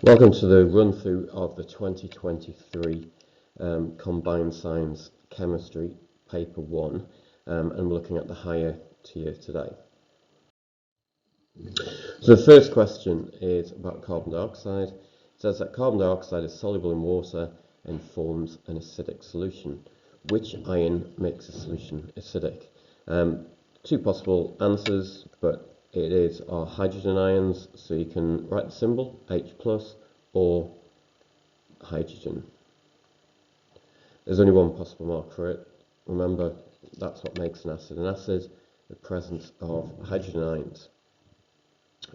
Welcome to the run-through of the 2023 Combined Science Chemistry Paper 1, and we're looking at the higher tier today. So the first question is about carbon dioxide. It says that carbon dioxide is soluble in water and forms an acidic solution. Which ion makes a solution acidic? Two possible answers, but it is our hydrogen ions, so you can write the symbol H+, or hydrogen. There's only one possible mark for it. Remember, that's what makes an acid, the presence of hydrogen ions.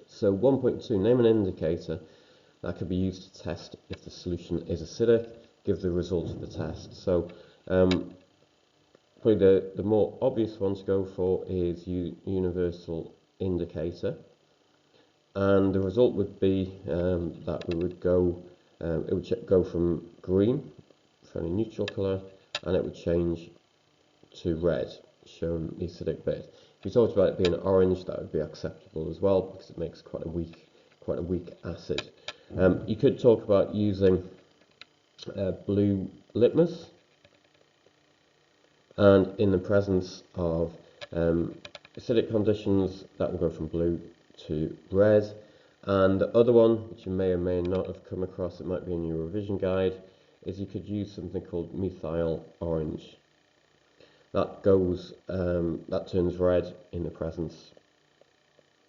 So 1.2, name an indicator that could be used to test if the solution is acidic, give the result of the test. So probably the more obvious one to go for is universal indicator, and the result would be that we would go, it would go from green, fairly neutral colour, and it would change to red, showing the acidic bit. If we talked about it being orange, that would be acceptable as well, because it makes quite a weak acid. You could talk about using blue litmus, and in the presence of acidic conditions, that will go from blue to red. And the other one, which you may or may not have come across, it might be in your revision guide, is you could use something called methyl orange. That goes, that turns red in the presence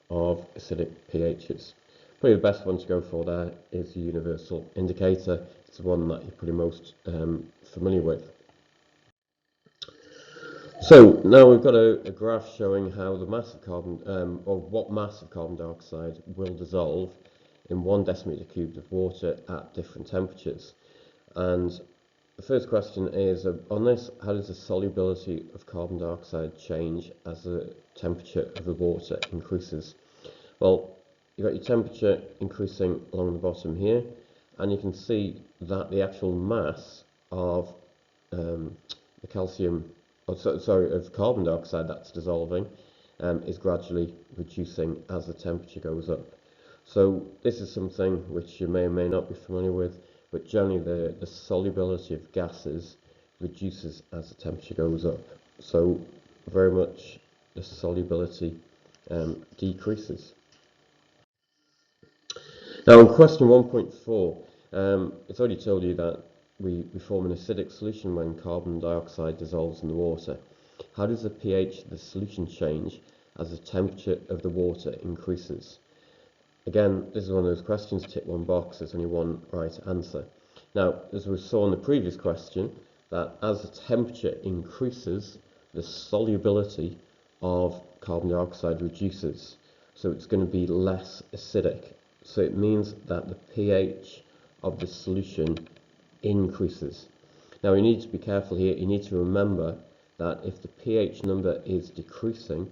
of acidic pHs. Probably the best one to go for there is the universal indicator. It's the one that you're pretty most familiar with. So now we've got a graph showing how the mass of carbon, or what mass of carbon dioxide will dissolve in 1 decimeter cubed of water at different temperatures. And the first question is, on this, how does the solubility of carbon dioxide change as the temperature of the water increases? Well, you've got your temperature increasing along the bottom here, and you can see that the actual mass of the calcium, of carbon dioxide that's dissolving is gradually reducing as the temperature goes up. So this is something which you may or may not be familiar with, but generally the solubility of gases reduces as the temperature goes up. So very much the solubility decreases. Now in question 1.4, it's already told you that we form an acidic solution when carbon dioxide dissolves in the water. How does the pH of the solution change as the temperature of the water increases? Again, this is one of those questions, tick one box, there's only one right answer. Now, as we saw in the previous question, that as the temperature increases, the solubility of carbon dioxide reduces. So it's going to be less acidic. So it means that the pH of the solution increases. Now, you need to be careful here. You need to remember that if the pH number is decreasing,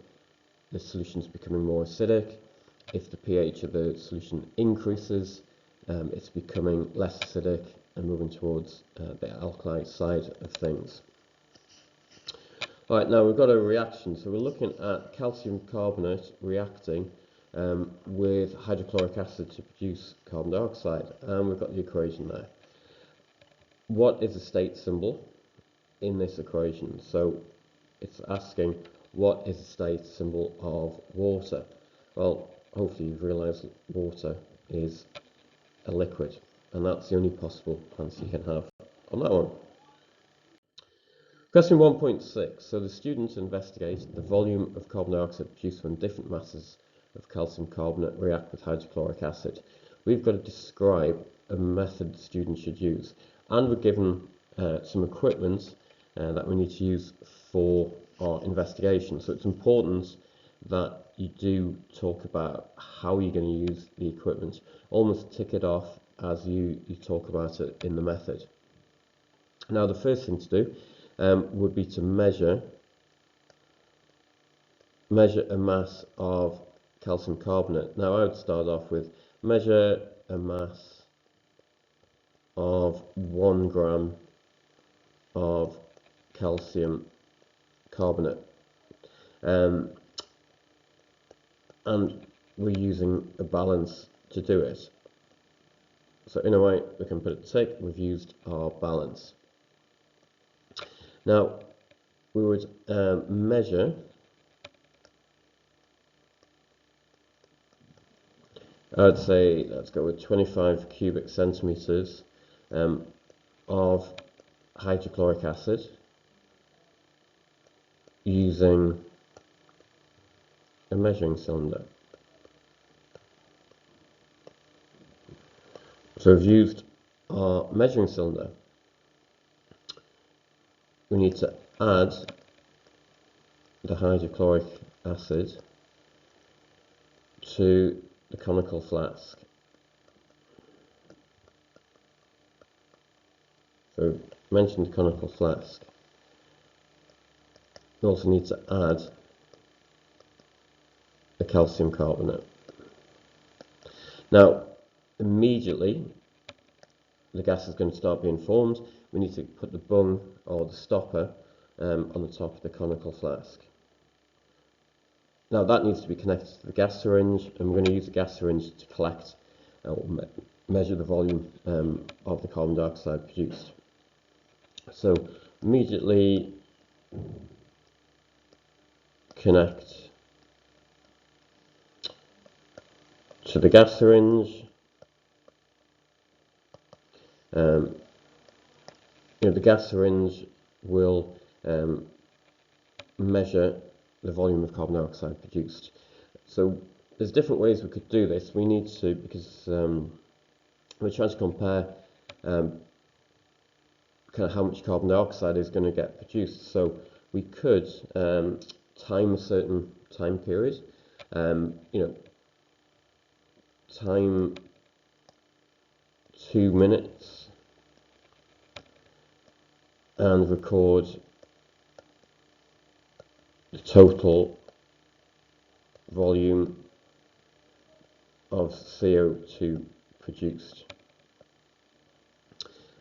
the solution is becoming more acidic. If the pH of the solution increases, it's becoming less acidic and moving towards the alkali side of things. All right, now we've got a reaction. So we're looking at calcium carbonate reacting with hydrochloric acid to produce carbon dioxide, and we've got the equation there. What is the state symbol in this equation? So it's asking, what is the state symbol of water? Well, hopefully you've realised that water is a liquid, and that's the only possible answer you can have on that one. Question 1.6. So the students investigated the volume of carbon dioxide produced when different masses of calcium carbonate react with hydrochloric acid. We've got to describe a method the student should use, and we're given some equipment that we need to use for our investigation. So it's important that you do talk about how you're going to use the equipment. Almost tick it off as you talk about it in the method. Now the first thing to do would be to measure a mass of calcium carbonate. Now I would start off with measure a mass of 1 gram of calcium carbonate, and we're using a balance to do it. So in a way, we can put a tick, we've used our balance. Now, we would measure, I'd say, let's go with 25 cubic centimetres of hydrochloric acid using a measuring cylinder. So we've used our measuring cylinder. We need to add the hydrochloric acid to the conical flask. So mentioned the conical flask. We also need to add the calcium carbonate. Now, immediately the gas is going to start being formed. We need to put the bung or the stopper on the top of the conical flask. Now that needs to be connected to the gas syringe, and we're going to use the gas syringe to collect or measure the volume of the carbon dioxide produced. So immediately connect to the gas syringe. The gas syringe will measure the volume of carbon dioxide produced. So there's different ways we could do this. We need to, because we're trying to compare kind of how much carbon dioxide is going to get produced. So we could time a certain time period, time 2 minutes, and record the total volume of CO2 produced.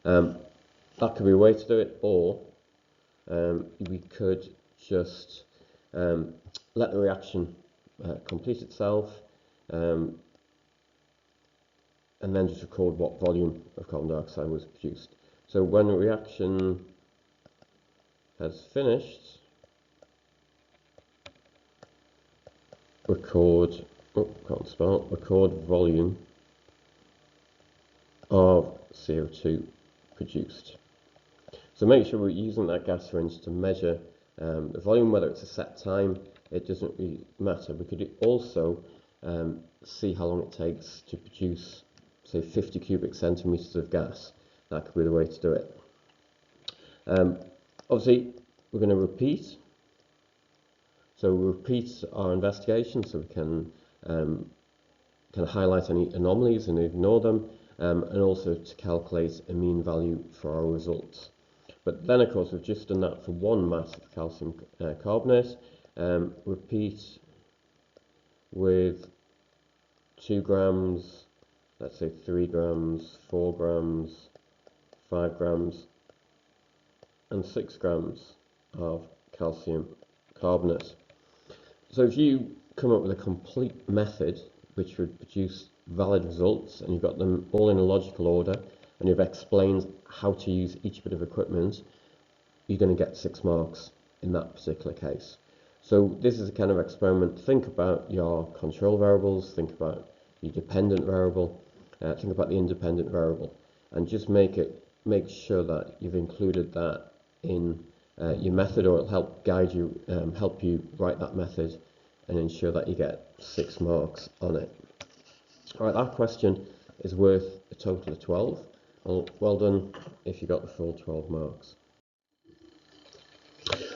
That could be a way to do it, or we could just let the reaction complete itself, and then just record what volume of carbon dioxide was produced. So when the reaction has finished, record volume of CO2 produced. So make sure we're using that gas syringe to measure the volume, whether it's a set time, it doesn't really matter. We could also see how long it takes to produce, say, 50 cubic centimetres of gas. That could be the way to do it. Obviously, we're going to repeat. So we repeat our investigation so we can highlight any anomalies and ignore them, and also to calculate a mean value for our results. But then, of course, we've just done that for 1 mass of calcium carbonate. Repeat with 2 grams, let's say 3 grams, 4 grams, 5 grams, and 6 grams of calcium carbonate. So if you come up with a complete method which would produce valid results, and you've got them all in a logical order, and you've explained how to use each bit of equipment, you're going to get 6 marks in that particular case. So this is a kind of experiment. Think about your control variables, think about your dependent variable, think about the independent variable, and just make sure that you've included that in your method, or it'll help guide you, help you write that method and ensure that you get 6 marks on it. Alright, that question is worth a total of 12. Well done if you got the full 12 marks.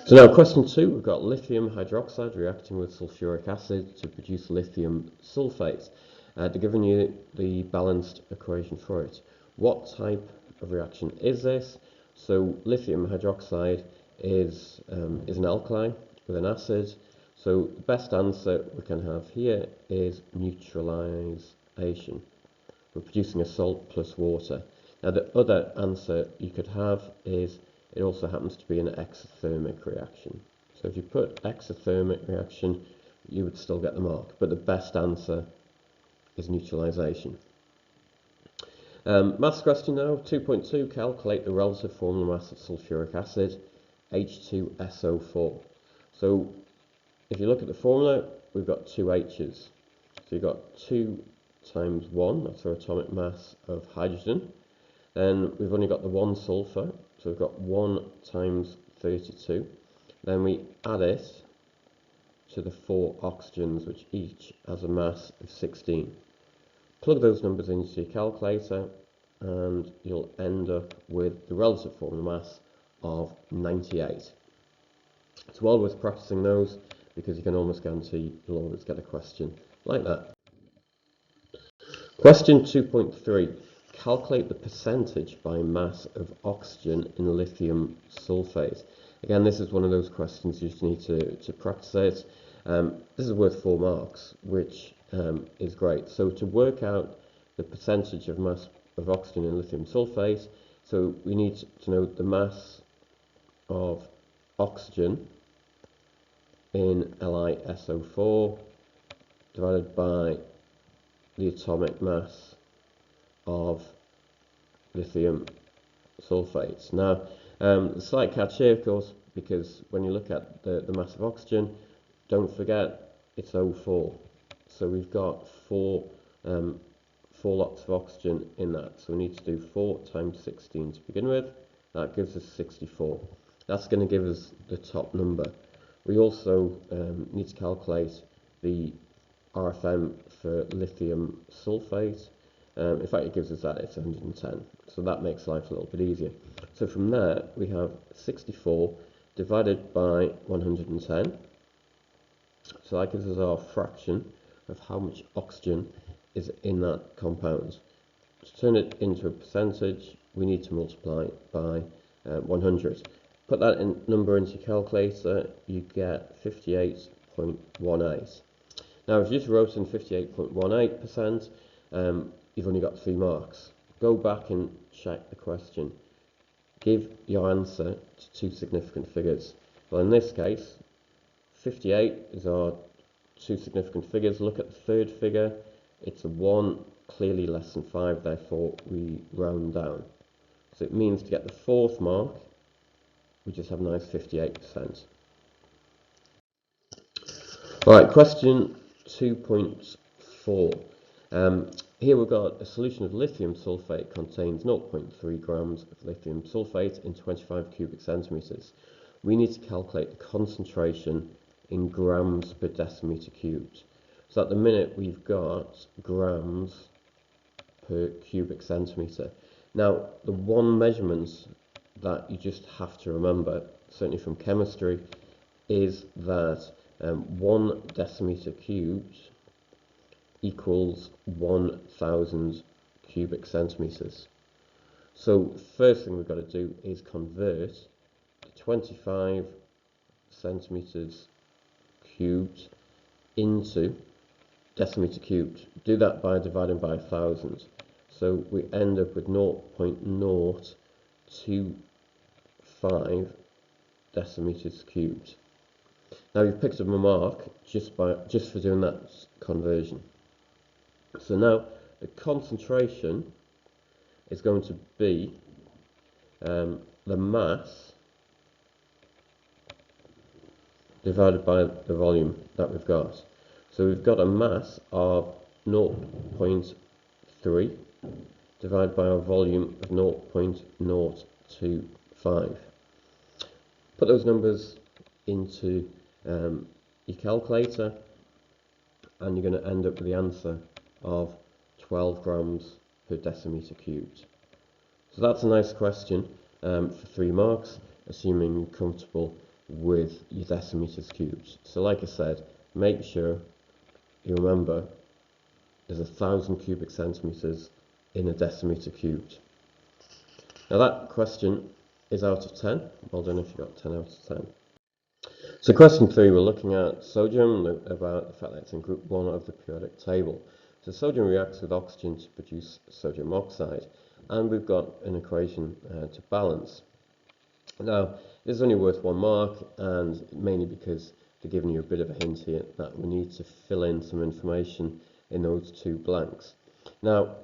So now question 2, we've got lithium hydroxide reacting with sulfuric acid to produce lithium sulfate. They're giving you the balanced equation for it. What type of reaction is this? So lithium hydroxide is an alkali with an acid. So the best answer we can have here is neutralization. We're producing a salt plus water. Now the other answer you could have is it also happens to be an exothermic reaction. So if you put exothermic reaction, you would still get the mark, but the best answer is neutralization. Maths question now, 2.2, calculate the relative formula mass of sulfuric acid, H2SO4. So if you look at the formula, we've got two H's. So you've got 2 times 1, that's our atomic mass of hydrogen. Then we've only got the one sulfur, so we've got 1 times 32. Then we add it to the 4 oxygens, which each has a mass of 16. Plug those numbers into your calculator and you'll end up with the relative formula mass of 98. It's well worth practicing those because you can almost guarantee you'll always get a question like that. Question 2.3. Calculate the percentage by mass of oxygen in lithium sulfate. Again, this is one of those questions you just need to practice it. This is worth 4 marks, which is great. So to work out the percentage of mass of oxygen in lithium sulfate, so we need to know the mass of oxygen in LiSO4 divided by the atomic mass of lithium sulfates. Now, the slight catch here, of course, because when you look at the mass of oxygen, don't forget it's O4. So we've got four lots of oxygen in that. So we need to do 4 times 16 to begin with. That gives us 64. That's going to give us the top number. We also need to calculate the RFM for lithium sulfate. In fact, it gives us that, it's 110. So that makes life a little bit easier. So from there, we have 64 divided by 110. So that gives us our fraction of how much oxygen is in that compound. To turn it into a percentage, we need to multiply by 100. Put that number into your calculator, you get 58.18. Now, if you just wrote in 58.18%, you've only got 3 marks. Go back and check the question. Give your answer to 2 significant figures. Well, in this case, 58 is our 2 significant figures. Look at the third figure. It's a 1, clearly less than 5, therefore we round down. So it means to get the 4th mark, we just have a nice 58%. Alright, question 2.4. Here we've got a solution of lithium sulfate contains 0.3 grams of lithium sulfate in 25 cubic centimeters. We need to calculate the concentration in grams per decimeter cubed. So at the minute we've got grams per cubic centimeter. Now, the one measurement that you just have to remember, certainly from chemistry, is that 1 decimeter cubed equals 1,000 cubic centimeters. So first thing we've got to do is convert the 25 centimeters cubed into decimeter cubed. Do that by dividing by 1,000. So we end up with 0.025 decimeters cubed. Now you've picked up a mark just for doing that conversion. So now the concentration is going to be the mass divided by the volume that we've got. So we've got a mass of 0.3 divided by our volume of 0.025. Put those numbers into your calculator and you're going to end up with the answer of 12 grams per decimeter cubed. So that's a nice question for 3 marks, assuming you're comfortable with your decimeters cubed. So like I said, make sure you remember there's 1,000 cubic centimeters in a decimeter cubed. Now that question is out of 10. Well done if you got 10 out of 10. So question 3, we're looking at sodium, about the fact that it's in group 1 of the periodic table. So sodium reacts with oxygen to produce sodium oxide, and we've got an equation to balance. Now, this is only worth 1 mark, and mainly because they're giving you a bit of a hint here that we need to fill in some information in those 2 blanks. Now,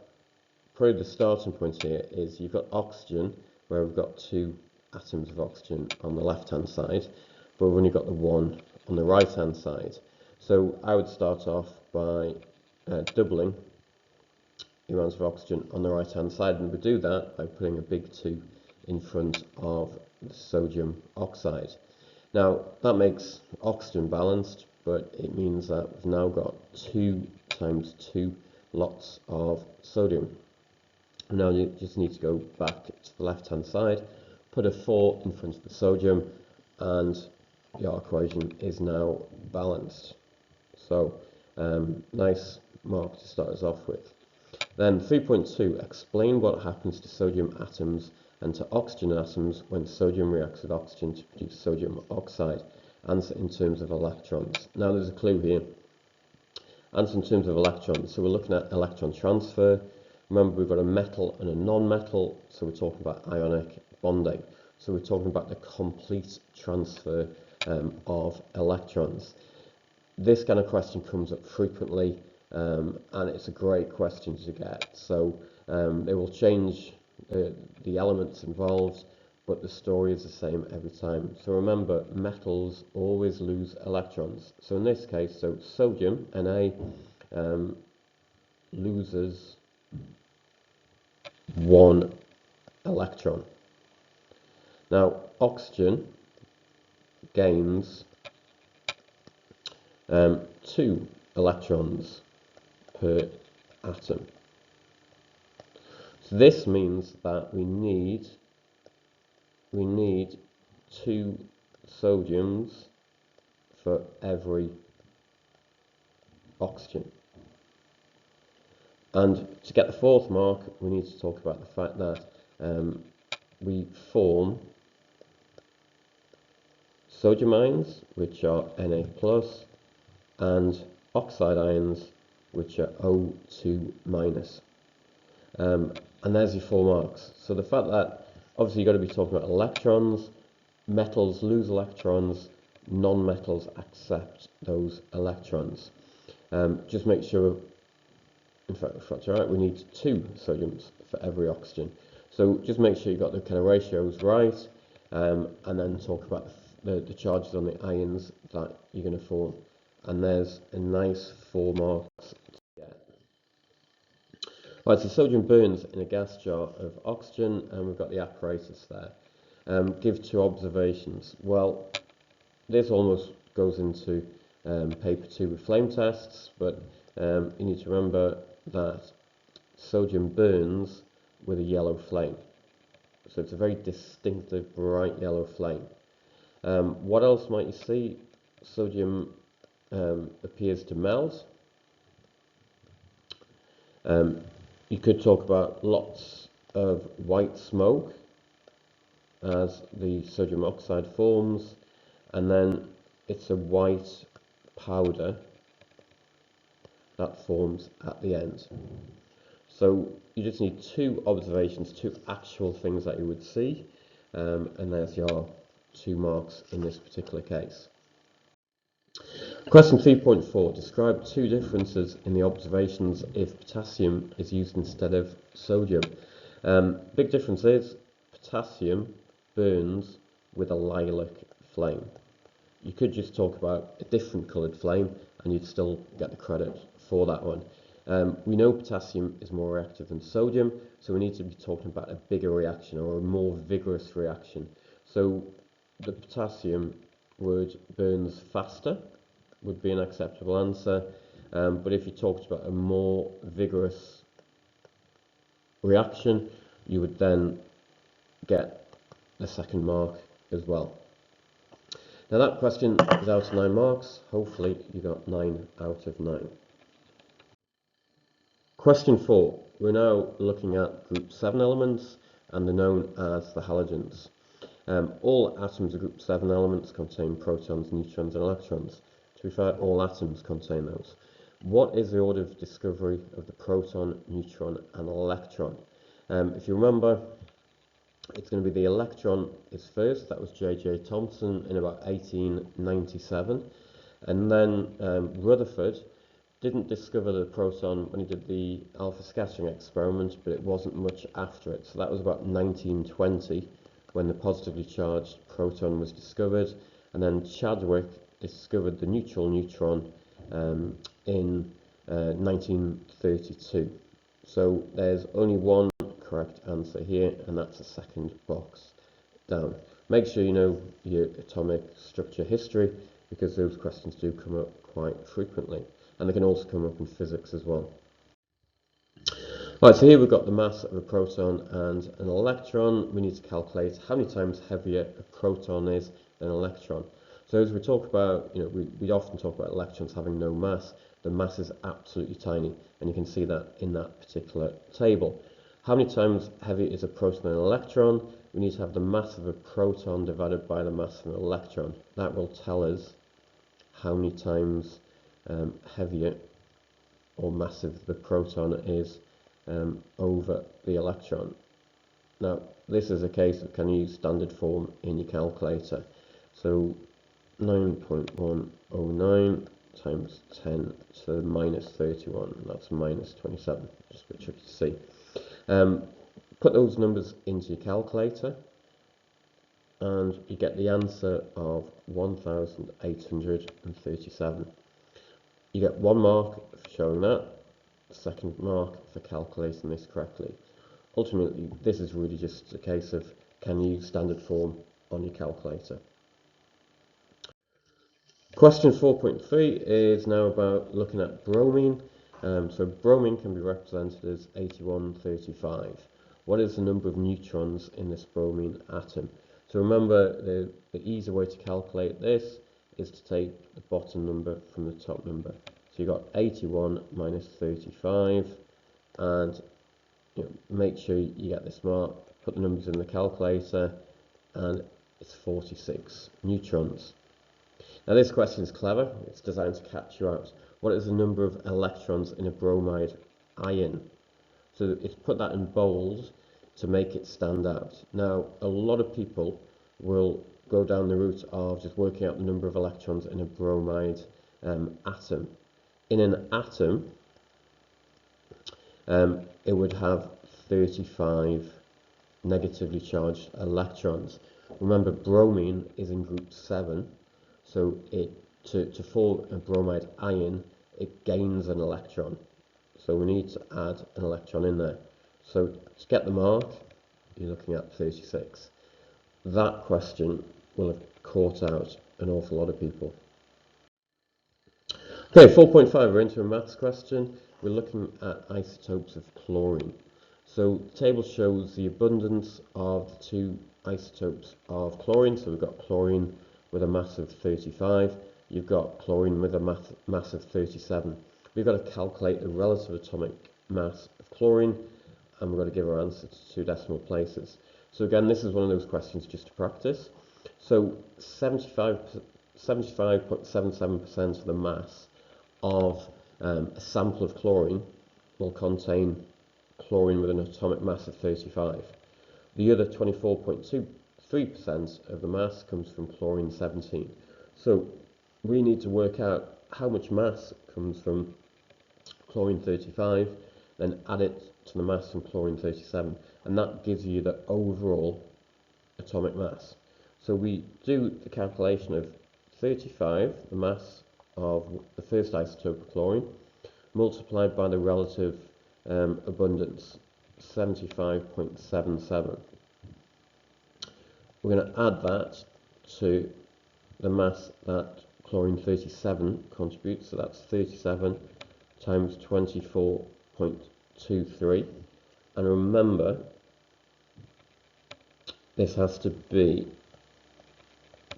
probably the starting point here is you've got oxygen, where we've got 2 atoms of oxygen on the left hand side, but we've only got the 1 on the right hand side. So I would start off by doubling the amount of oxygen on the right hand side, and we do that by putting a big 2 in front of the sodium oxide. Now that makes oxygen balanced, but it means that we've now got 2 times 2 lots of sodium. Now you just need to go back to the left hand side, put a 4 in front of the sodium, and your equation is now balanced. So nice mark to start us off with. Then 3.2, explain what happens to sodium atoms and to oxygen atoms when sodium reacts with oxygen to produce sodium oxide. Answer in terms of electrons. Now there's a clue here. Answer in terms of electrons. So we're looking at electron transfer. Remember, we've got a metal and a non-metal, so we're talking about ionic bonding. So we're talking about the complete transfer of electrons. This kind of question comes up frequently, and it's a great question to get. So they will change the elements involved, but the story is the same every time. So remember, metals always lose electrons. So in this case, so sodium, Na, loses 1 electron. Now oxygen gains 2 electrons per atom. So this means that we need 2 sodiums for every oxygen. And to get the 4th mark, we need to talk about the fact that we form sodium ions, which are Na+, and oxide ions, which are O2-. And there's your 4 marks. So the fact that obviously you've got to be talking about electrons, metals lose electrons, non-metals accept those electrons. Just make sure, in fact, if that's right, we need 2 sodiums for every oxygen. So just make sure you've got the kind of ratios right, and then talk about the charges on the ions that you're going to form. And there's a nice 4 marks to get. Right, so sodium burns in a gas jar of oxygen, and we've got the apparatus there. Give 2 observations. Well, this almost goes into paper 2 with flame tests, but you need to remember that sodium burns with a yellow flame. So it's a very distinctive, bright yellow flame. What else might you see? Sodium appears to melt. You could talk about lots of white smoke as the sodium oxide forms, and then it's a white powder that forms at the end. So you just need 2 observations, 2 actual things that you would see, and there's your 2 marks in this particular case. Question 3.4. Describe 2 differences in the observations if potassium is used instead of sodium. Big difference is potassium burns with a lilac flame. You could just talk about a different coloured flame and you'd still get the credit for that one. We know potassium is more reactive than sodium, so we need to be talking about a bigger reaction or a more vigorous reaction. So the potassium burns faster, would be an acceptable answer, but if you talked about a more vigorous reaction, you would then get the 2nd mark as well. Now that question is out of 9 marks. Hopefully you got 9 out of 9. Question 4. We're now looking at group 7 elements, and they're known as the halogens. All atoms of group 7 elements contain protons, neutrons and electrons. To be fair, all atoms contain those. What is the order of discovery of the proton, neutron and electron? If you remember, it's going to be the electron is first. That was J.J. Thomson in about 1897. And then Rutherford didn't discover the proton when he did the alpha scattering experiment, but it wasn't much after it. So that was about 1920 when the positively charged proton was discovered, and then Chadwick discovered the neutral neutron in 1932. So there's only one correct answer here, and that's the second box down. Make sure you know your atomic structure history, because those questions do come up quite frequently, and they can also come up in physics as well. Right, so here we've got the mass of a proton and an electron. We need to calculate how many times heavier a proton is than an electron. So as we talk about, we often talk about electrons having no mass. The mass is absolutely tiny, and you can see that in that particular table. How many times heavier is a proton than an electron? We need to have the mass of a proton divided by the mass of an electron. That will tell us how many times heavier or massive the proton is over the electron. Now, this is a case of can you use standard form in your calculator. So 9.109 times 10 to the minus 31, that's minus 27, just a bit tricky to see. Put those numbers into your calculator, and you get the answer of 1,837. You get 1 mark for showing that, second mark for calculating this correctly. Ultimately, this is really just a case of can you use standard form on your calculator. Question 4.3 is now about looking at bromine. So bromine can be represented as 8135. What is the number of neutrons in this bromine atom? So remember, the easy way to calculate this is to take the bottom number from the top number. So you've got 81 minus 35, and make sure you get this mark, put the numbers in the calculator, and it's 46 neutrons. Now this question is clever, it's designed to catch you out. What is the number of electrons in a bromide ion? So it's put that in bold to make it stand out. Now a lot of people will go down the route of just working out the number of electrons in a bromide atom. In an atom, it would have 35 negatively charged electrons. Remember, bromine is in group 7, so to form a bromide ion, it gains an electron. So we need to add an electron in there. So to get the mark, you're looking at 36. That question will have caught out an awful lot of people. Okay, 4.5, we're into a maths question. We're looking at isotopes of chlorine. So the table shows the abundance of the two isotopes of chlorine. So we've got chlorine with a mass of 35. You've got chlorine with a mass of 37. We've got to calculate the relative atomic mass of chlorine, and we've got to give our answer to 2 decimal places. So again, this is one of those questions just to practice. So 75.77% of the mass of a sample of chlorine will contain chlorine with an atomic mass of 35. The other 24.23% of the mass comes from chlorine 17. So we need to work out how much mass comes from chlorine 35, then add it to the mass from chlorine 37, and that gives you the overall atomic mass. So we do the calculation of 35, the mass of the first isotope of chlorine, multiplied by the relative abundance, 75.77. We're going to add that to the mass that chlorine 37 contributes, so that's 37 times 24.23, and remember this has to be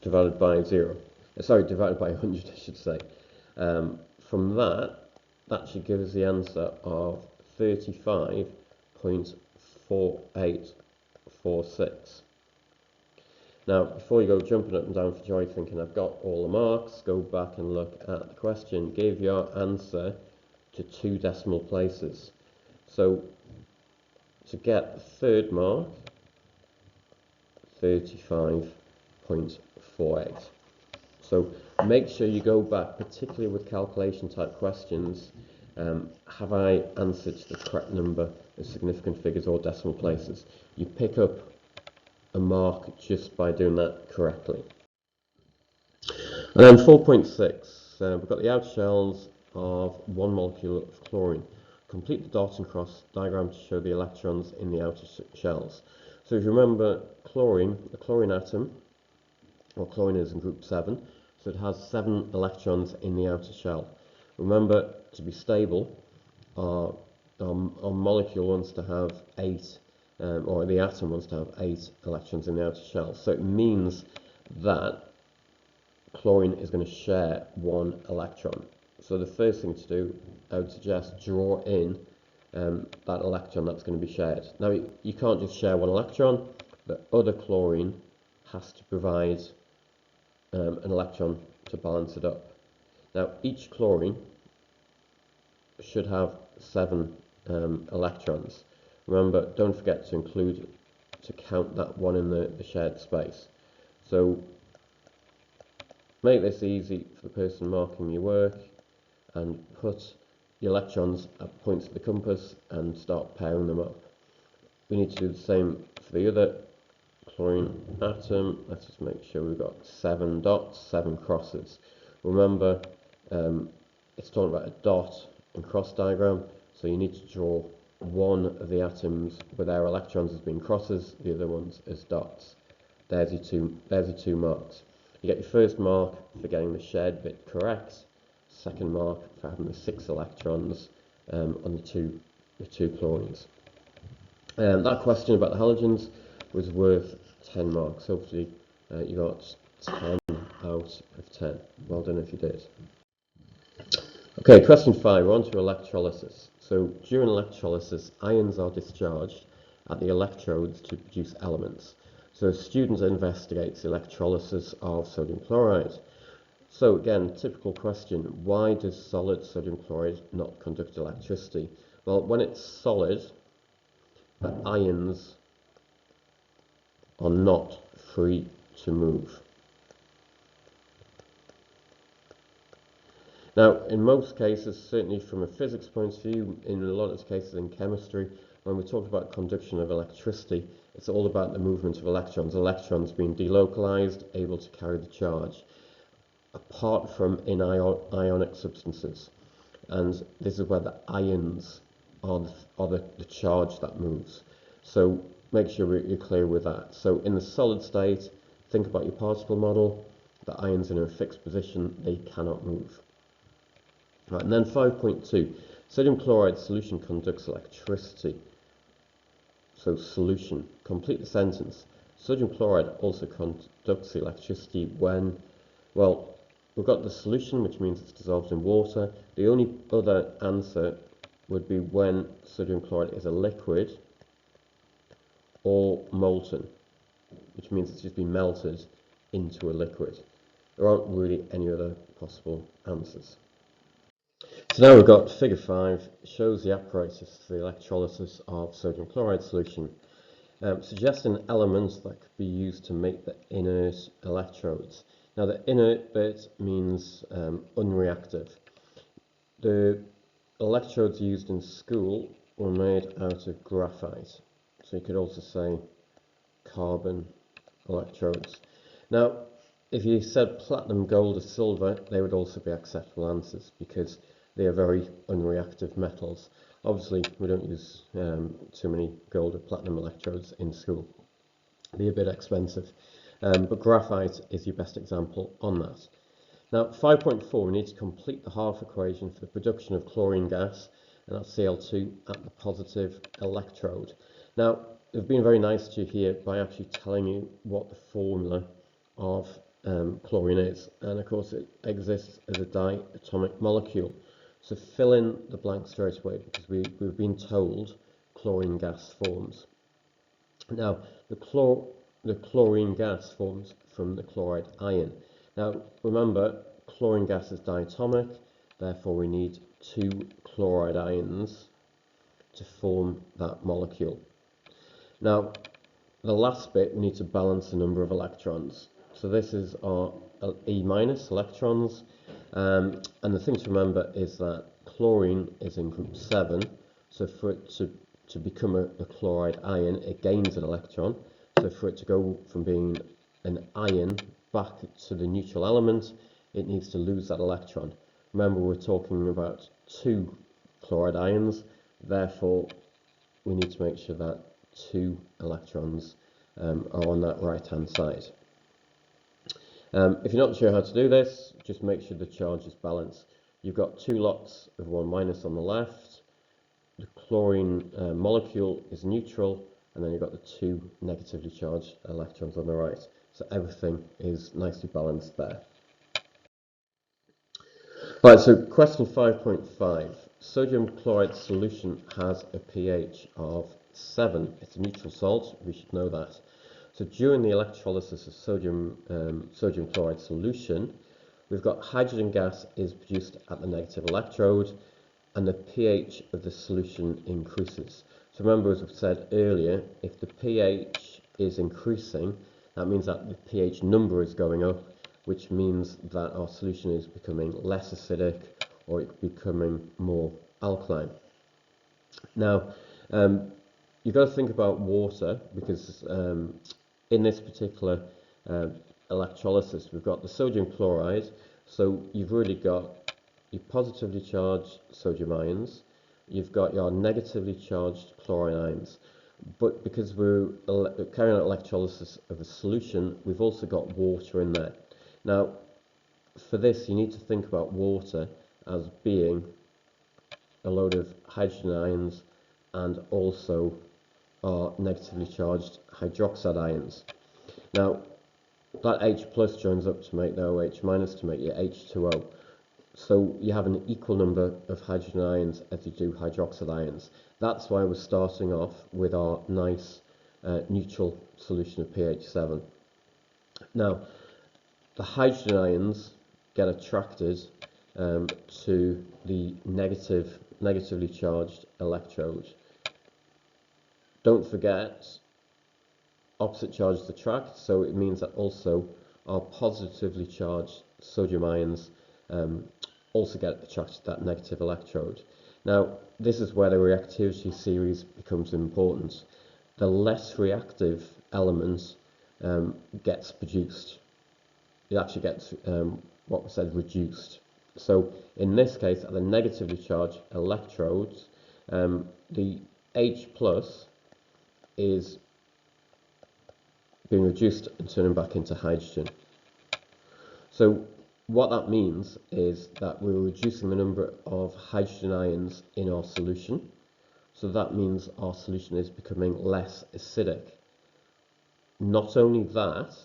divided by divided by 100 I should say. From that should give us the answer of 35.4846. Now, before you go jumping up and down for joy thinking I've got all the marks, go back and look at the question. Give your answer to 2 decimal places. So to get the third mark, 35.48. So make sure you go back, particularly with calculation type questions. Have I answered the correct number of significant figures or decimal places? You pick up a mark just by doing that correctly. And then 4.6, we've got the outer shells of one molecule of chlorine. Complete the dot and cross diagram to show the electrons in the outer shells. So if you remember chlorine, a chlorine atom, or chlorine is in group 7, so it has 7 electrons in the outer shell. Remember, to be stable, our molecule wants to have 8, or the atom wants to have 8 electrons in the outer shell. So it means that chlorine is going to share 1 electron. So the first thing to do, I would suggest, draw in that electron that's going to be shared. Now you can't just share 1 electron, the other chlorine has to provide an electron to balance it up. Now each chlorine should have 7 electrons. Remember, don't forget to count that 1 in the shared space. So make this easy for the person marking your work and put the electrons at points of the compass and start pairing them up. We need to do the same for the other chlorine atom. Let's just make sure we've got 7 dots, 7 crosses. Remember, it's talking about a dot and cross diagram, so you need to draw one of the atoms with their electrons as being crosses, the other ones as dots. There's your two marks. You get your first mark for getting the shared bit correct, second mark for having the 6 electrons on the two chlorines. That question about the halogens was worth 10 marks. Hopefully you got 10 out of 10. Well done if you did. Okay, question 5, we're on to electrolysis. So during electrolysis, ions are discharged at the electrodes to produce elements. So a student investigates the electrolysis of sodium chloride. So again, typical question, why does solid sodium chloride not conduct electricity? Well, when it's solid, the ions are not free to move. Now, in most cases, certainly from a physics point of view, in a lot of cases in chemistry, when we talk about conduction of electricity, it's all about the movement of electrons. Electrons being delocalized, able to carry the charge, apart from in ionic substances. And this is where the ions are the charge that moves. So make sure you're clear with that. So in the solid state, think about your particle model. The ions are in a fixed position, they cannot move. Right, and then 5.2, sodium chloride solution conducts electricity. So solution, complete the sentence. Sodium chloride also conducts electricity when, well, we've got the solution, which means it's dissolved in water. The only other answer would be when sodium chloride is a liquid or molten, which means it's just been melted into a liquid. There aren't really any other possible answers. So now we've got figure 5, shows the apparatus for the electrolysis of sodium chloride solution, suggesting elements that could be used to make the inert electrodes. Now the inert bit means unreactive. The electrodes used in school were made out of graphite, so you could also say carbon electrodes. Now if you said platinum, gold or silver, they would also be acceptable answers because they are very unreactive metals. Obviously, we don't use too many gold or platinum electrodes in school. They're a bit expensive, but graphite is your best example on that. Now, 5.4, we need to complete the half equation for the production of chlorine gas, and that's Cl2 at the positive electrode. Now, they've been very nice to you here by actually telling you what the formula of chlorine is, and of course it exists as a diatomic molecule. So fill in the blank straight away because we've been told chlorine gas forms. Now the chlorine gas forms from the chloride ion. Now remember, chlorine gas is diatomic, therefore we need 2 chloride ions to form that molecule. Now the last bit, we need to balance the number of electrons. So this is our E minus electrons, and the thing to remember is that chlorine is in group 7, so for it to become a chloride ion, it gains an electron. So for it to go from being an ion back to the neutral element, it needs to lose that electron. Remember, we're talking about 2 chloride ions, therefore we need to make sure that 2 electrons are on that right hand side. If you're not sure how to do this, just make sure the charge is balanced. You've got 2 lots of 1 minus on the left, the chlorine molecule is neutral, and then you've got the 2 negatively charged electrons on the right. So everything is nicely balanced there. Right, so question 5.5. Sodium chloride solution has a pH of 7. It's a neutral salt, we should know that. So during the electrolysis of sodium chloride solution, we've got hydrogen gas is produced at the negative electrode, and the pH of the solution increases. So remember, as we said earlier, if the pH is increasing, that means that the pH number is going up, which means that our solution is becoming less acidic, or it's becoming more alkaline. Now, you've got to think about water, because in this particular electrolysis, we've got the sodium chloride, so you've really got your positively charged sodium ions, you've got your negatively charged chlorine ions. But because we're carrying out electrolysis of a solution, we've also got water in there. Now, for this, you need to think about water as being a load of hydrogen ions and also our negatively charged hydroxide ions. Now, that H plus joins up to make the OH minus to make your H2O. So you have an equal number of hydrogen ions as you do hydroxide ions. That's why we're starting off with our nice neutral solution of pH 7. Now, the hydrogen ions get attracted to the negatively charged electrode. Don't forget, opposite charges attract, so it means that also our positively charged sodium ions also get attracted to that negative electrode. Now, this is where the reactivity series becomes important. The less reactive element gets produced. It actually gets, what was said, reduced. So in this case, at the negatively charged electrodes, the H plus is being reduced and turning back into hydrogen. So what that means is that we're reducing the number of hydrogen ions in our solution. So that means our solution is becoming less acidic. Not only that,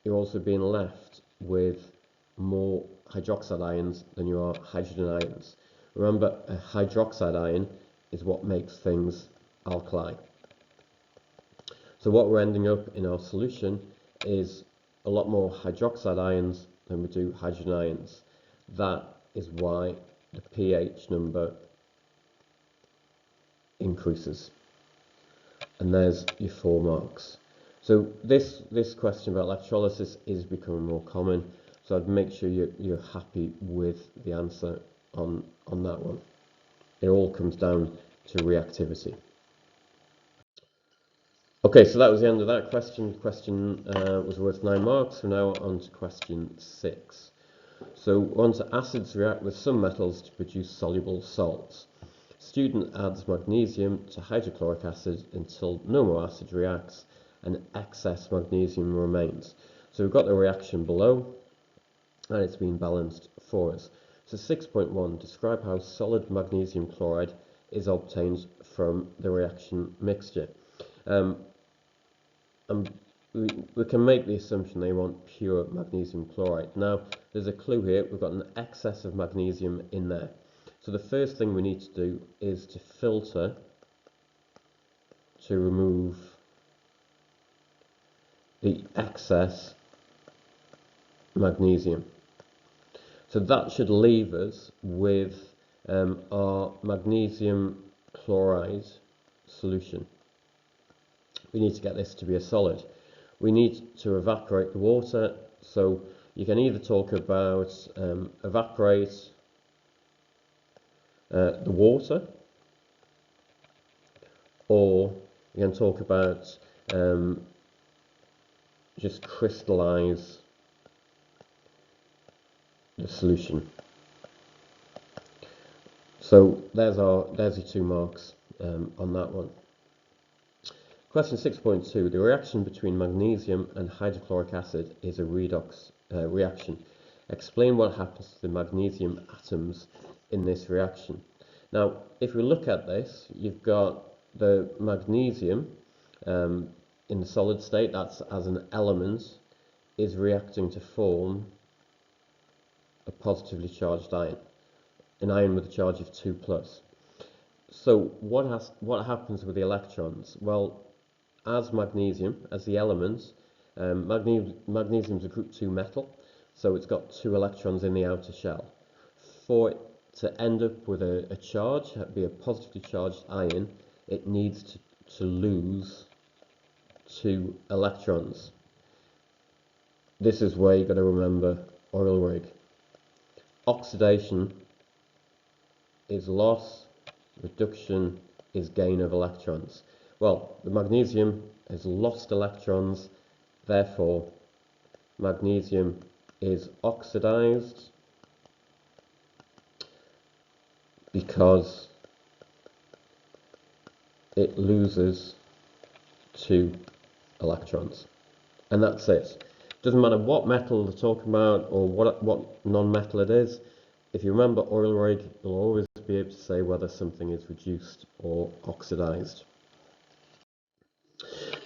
you're also being left with more hydroxide ions than you are hydrogen ions. Remember, a hydroxide ion is what makes things alkali. So what we're ending up in our solution is a lot more hydroxide ions than we do hydrogen ions. That is why the pH number increases. And there's your 4 marks. So this question about electrolysis is becoming more common, so I'd make sure you're happy with the answer on that one. It all comes down to reactivity. Okay, so that was the end of that question. Question was worth 9 marks, so now on to question 6. So on to acids react with some metals to produce soluble salts. Student adds magnesium to hydrochloric acid until no more acid reacts and excess magnesium remains. So we've got the reaction below and it's been balanced for us. So 6.1, describe how solid magnesium chloride is obtained from the reaction mixture. We can make the assumption they want pure magnesium chloride. Now, there's a clue here. We've got an excess of magnesium in there. So the first thing we need to do is to filter to remove the excess magnesium. So that should leave us with our magnesium chloride solution. We need to get this to be a solid. we need to evaporate the water. So you can either talk about evaporate the water, or you can talk about just crystallize the solution. So there's your 2 marks on that one. Question 6.2. The reaction between magnesium and hydrochloric acid is a redox reaction. Explain what happens to the magnesium atoms in this reaction. Now, if we look at this, you've got the magnesium in the solid state, that's as an element, is reacting to form a positively charged ion, an ion with a charge of 2+. So what happens with the electrons? Well, as magnesium, as the element, magnesium is a group 2 metal, so it's got 2 electrons in the outer shell. For it to end up with a charge, be a positively charged ion, it needs to lose 2 electrons. This is where you've got to remember oil rig. Oxidation is loss, reduction is gain of electrons. Well, the magnesium has lost electrons, therefore magnesium is oxidized because it loses 2 electrons. And that's it. Doesn't matter what metal they're talking about or what non-metal it is. If you remember oil rig, you'll always be able to say whether something is reduced or oxidized.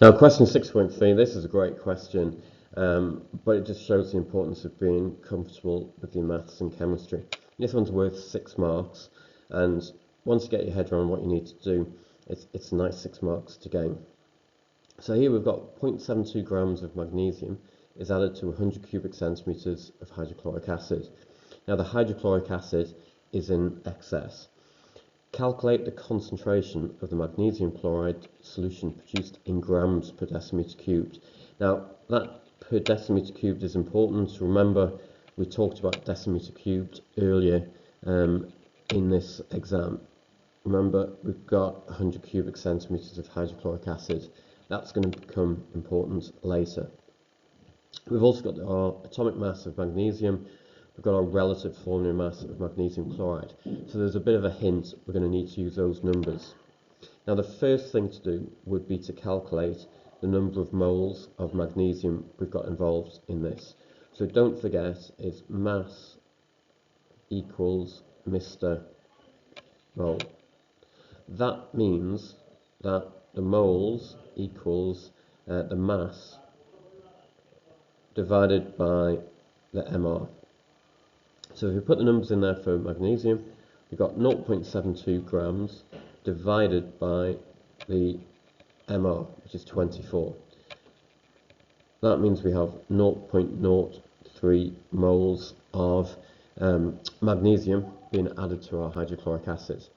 Now, question 6.3, this is a great question, but it just shows the importance of being comfortable with your maths and chemistry. This one's worth 6 marks, and once you get your head around what you need to do, it's a nice 6 marks to gain. So here we've got 0.72 grams of magnesium is added to 100 cubic centimeters of hydrochloric acid. Now the hydrochloric acid is in excess. Calculate the concentration of the magnesium chloride solution produced in grams per decimeter cubed. Now that per decimeter cubed is important. Remember, we talked about decimeter cubed earlier in this exam. Remember, we've got 100 cubic centimeters of hydrochloric acid. That's going to become important later. We've also got our atomic mass of magnesium. We've got our relative formula mass of magnesium chloride. So there's a bit of a hint, we're going to need to use those numbers. Now the first thing to do would be to calculate the number of moles of magnesium we've got involved in this. So don't forget, it's mass equals Mr. mole. That means that the moles equals the mass divided by the MR. So if we put the numbers in there for magnesium, we've got 0.72 grams divided by the MR, which is 24. That means we have 0.03 moles of magnesium being added to our hydrochloric acid.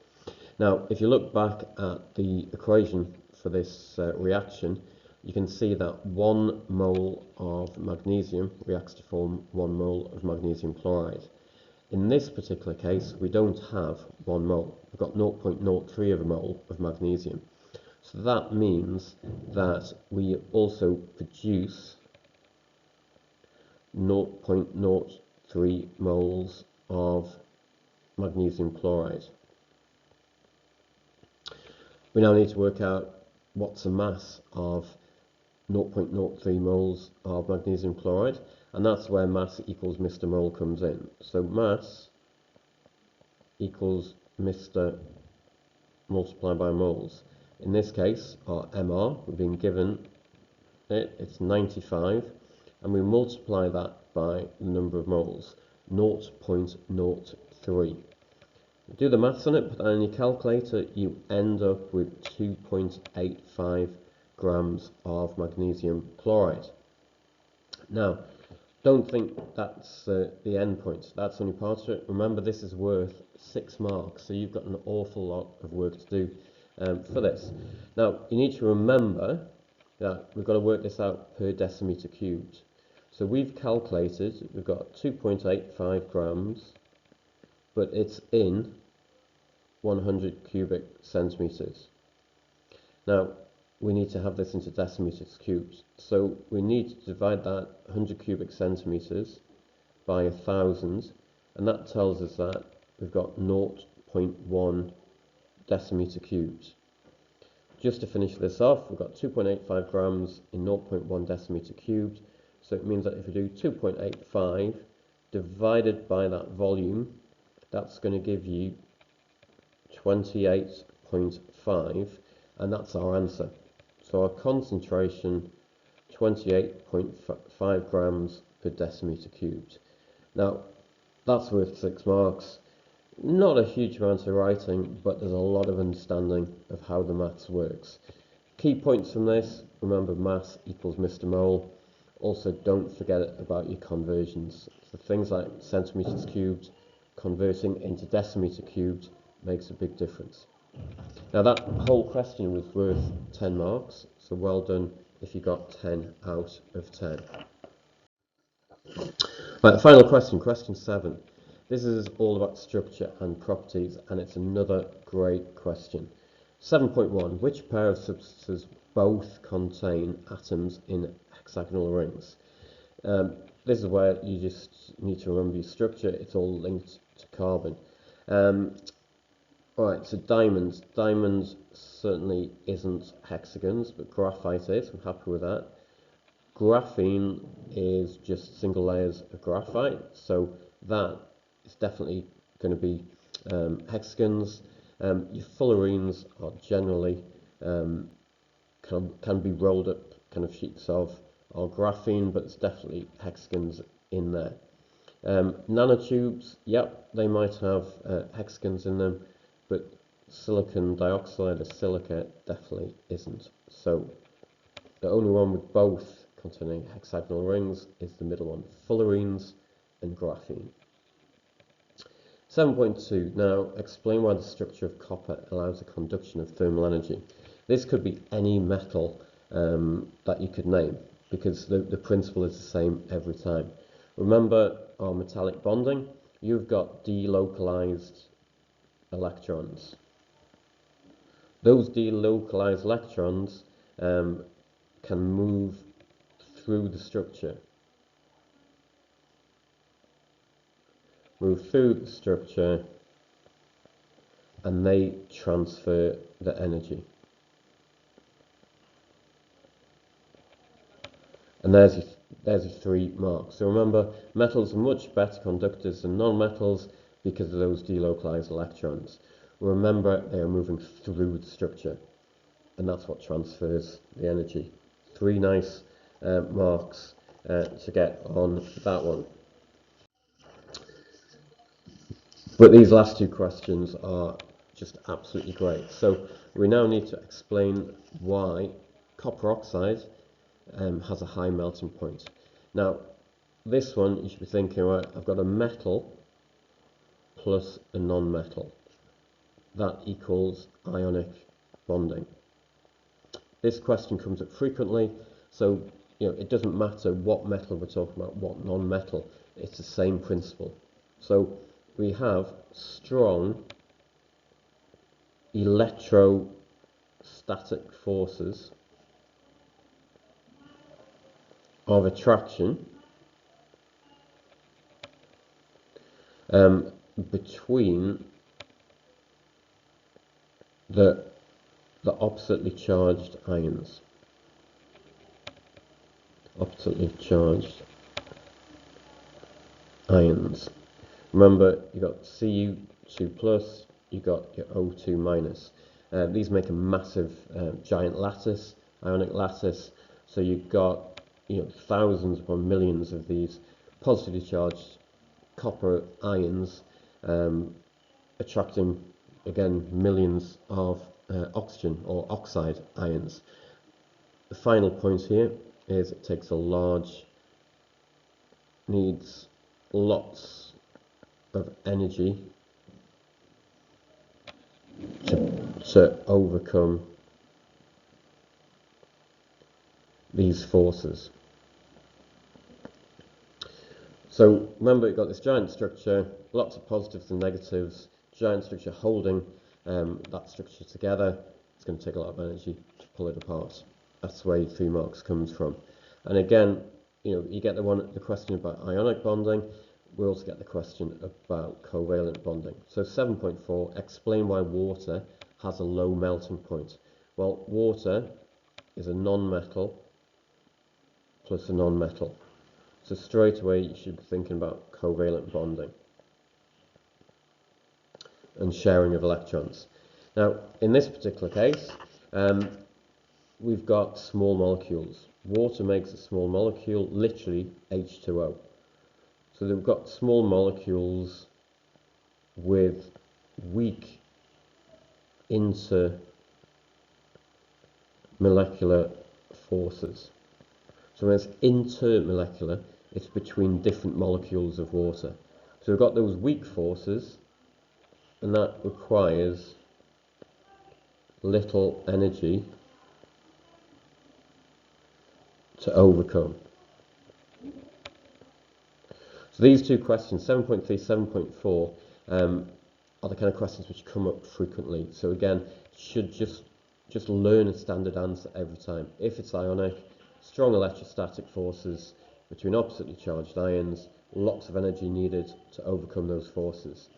Now, if you look back at the equation for this reaction, you can see that 1 mole of magnesium reacts to form 1 mole of magnesium chloride. In this particular case, we don't have 1 mole. We've got 0.03 of a mole of magnesium. So that means that we also produce 0.03 moles of magnesium chloride. We now need to work out what's the mass of 0.03 moles of magnesium chloride, and that's where mass equals Mr. mole comes in. So mass equals Mr. multiplied by moles. In this case, our MR, we've been given it's 95, and we multiply that by the number of moles, 0.03. Do the maths on it, put that in your calculator, you end up with 2.85 grams of magnesium chloride. Now, don't think that's the end point. That's only part of it. Remember, this is worth 6 marks, so you've got an awful lot of work to do for this. Now, you need to remember Now, we've got to work this out per decimeter cubed. So we've calculated, we've got 2.85 grams, but it's in 100 cubic centimeters. Now, we need to have this into decimeters cubed. So we need to divide that 100 cubic centimeters by 1,000, and that tells us that we've got 0.1 decimeter cubed. Just to finish this off, we've got 2.85 grams in 0.1 decimeter cubed, so it means that if we do 2.85 divided by that volume, that's going to give you 28.5, and that's our answer. So our concentration, 28.5 grams per decimeter cubed. Now, that's worth 6 marks. Not a huge amount of writing, but there's a lot of understanding of how the maths works. Key points from this: remember, mass equals Mr. Mole. Also, don't forget about your conversions. So things like centimeters cubed, converting into decimeter cubed makes a big difference. Now, that whole question was worth 10 marks, so well done if you got 10 out of 10. Right, final question, question 7. This is all about structure and properties, and it's another great question. 7.1. Which pair of substances both contain atoms in hexagonal rings? This is where you just need to remember your structure. It's all linked to carbon. Alright, so diamonds. Diamonds certainly isn't hexagons, but graphite is. I'm happy with that. Graphene is just single layers of graphite, so that is definitely going to be hexagons. Your fullerenes are generally can be rolled up kind of sheets of graphene, but it's definitely hexagons in there. Nanotubes, yep, they might have hexagons in them, but silicon dioxide or silica definitely isn't. So the only one with both containing hexagonal rings is the middle one, fullerenes and graphene. 7.2. Now, explain why the structure of copper allows the conduction of thermal energy. This could be any metal that you could name, because the principle is the same every time. Remember our metallic bonding? You've got delocalized electrons. Those delocalized electrons can move through the structure. And they transfer the energy. And there's your 3 marks. So remember, metals are much better conductors than non-metals because of those delocalized electrons. Remember, they are moving through the structure, and that's what transfers the energy. 3 nice marks to get on that one. But these last 2 questions are just absolutely great. So we now need to explain why copper oxide has a high melting point. Now, this one you should be thinking, right, I've got a metal plus a non-metal. That equals ionic bonding. This question comes up frequently, so it doesn't matter what metal we're talking about, what non-metal, it's the same principle. So we have strong electrostatic forces of attraction between the oppositely charged ions. Remember, you got Cu2 plus, you got your O2 minus. These make a massive giant lattice, ionic lattice. So you've got thousands upon millions of these positively charged copper ions attracting again millions of oxygen or oxide ions. The final point here is it takes needs lots of energy to overcome these forces. So remember, you've got this giant structure, lots of positives and negatives, giant structure holding that structure together. It's going to take a lot of energy to pull it apart. That's where your 3 marks comes from. And again, you get the question about ionic bonding. We also get the question about covalent bonding. So 7.4, explain why water has a low melting point. Well, water is a non-metal plus a non-metal. So straight away you should be thinking about covalent bonding and sharing of electrons. Now, in this particular case, we've got small molecules. Water makes a small molecule, literally H2O. So they've got small molecules with weak intermolecular forces. So when it's intermolecular, it's between different molecules of water. So we've got those weak forces, and that requires little energy to overcome. So these two questions, 7.3, 7.4, are the kind of questions which come up frequently. So again, should just learn a standard answer every time. If it's ionic, strong electrostatic forces between oppositely charged ions, lots of energy needed to overcome those forces.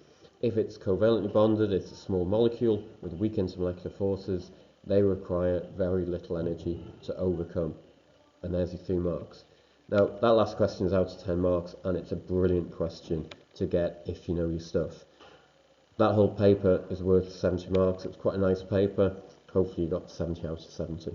If it's covalently bonded, it's a small molecule with weak intermolecular forces. They require very little energy to overcome. And there's your 3 marks. Now, that last question is out of 10 marks, and it's a brilliant question to get if you know your stuff. That whole paper is worth 70 marks. It's quite a nice paper. Hopefully you got 70 out of 70.